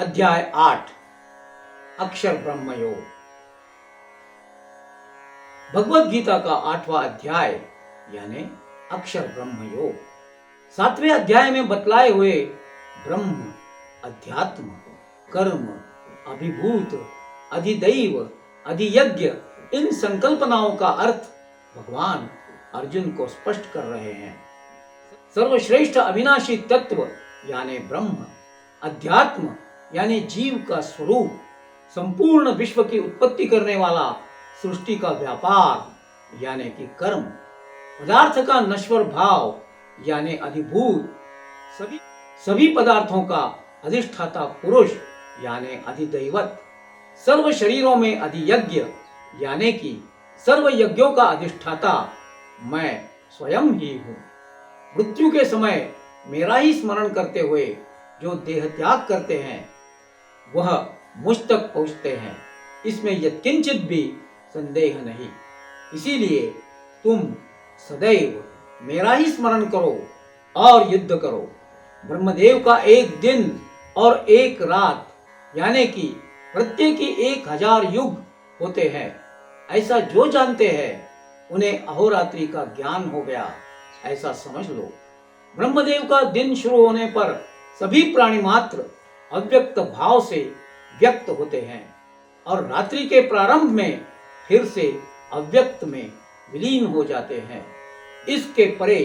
अध्याय 8 अक्षर ब्रह्म योग। भगवत गीता का 8वां अध्याय यानी अक्षर ब्रह्म योग। 7वें अध्याय में बतलाए हुए ब्रह्म, अध्यात्म, कर्म, अभिभूत, अधिदैव, अधियज्ञ इन संकल्पनाओं का अर्थ भगवान अर्जुन को स्पष्ट कर रहे हैं। सर्वश्रेष्ठ अविनाशी तत्व यानी ब्रह्म, अध्यात्म यानी जीव का स्वरूप, संपूर्ण विश्व की उत्पत्ति करने वाला सृष्टि का व्यापार यानी कि कर्म, पदार्थ का नश्वर भाव यानी अधिभूत, सभी पदार्थों का अधिष्ठाता पुरुष यानी अधिदैवत, सर्व शरीरों में अधियज्ञ यानी कि सर्व यज्ञों का अधिष्ठाता मैं स्वयं ही हूँ। मृत्यु के समय मेरा ही स्मरण करते हुए जो देह त्याग करते हैं वह मुझ तक पहुँचते हैं, इसमें यत्किंचित भी संदेह नहीं। इसीलिए तुम सदैव मेरा ही स्मरण करो और युद्ध करो। ब्रह्मदेव का एक दिन और एक रात यानी कि प्रत्येक की 1000 युग होते हैं, ऐसा जो जानते हैं उन्हें अहोरात्रि का ज्ञान हो गया, ऐसा समझ लो। ब्रह्मदेव का दिन शुरू होने पर सभी प्राणी मात्र अव्यक्त भाव से व्यक्त होते हैं और रात्रि के प्रारंभ में फिर से अव्यक्त में विलीन हो जाते हैं। इसके परे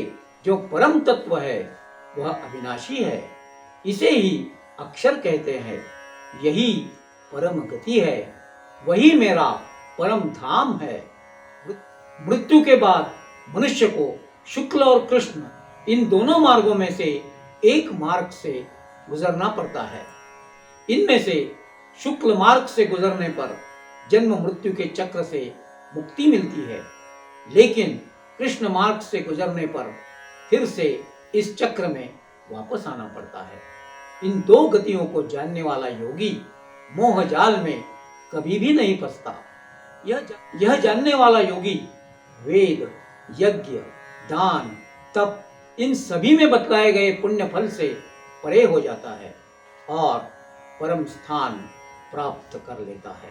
जो परम तत्व है वह अविनाशी है, इसे ही अक्षर कहते हैं। यही परम गति है, वही मेरा परम धाम है। मृत्यु के बाद मनुष्य को शुक्ल और कृष्ण इन दोनों मार्गों में से एक मार्ग से गुजरना पड़ता है। इनमें से शुक्ल मार्ग से गुजरने पर जन्म मृत्यु के चक्र से मुक्ति मिलती है, लेकिन कृष्ण मार्ग से गुजरने पर फिर से इस चक्र में वापस आना पड़ता है। इन दो गतियों को जानने वाला योगी मोह जाल में कभी भी नहीं फंसता। यह जानने वाला योगी वेद, यज्ञ, दान, तप इन सभी में बतलाए गए पुण्य फल से परे हो जाता है और परम स्थान प्राप्त कर लेता है।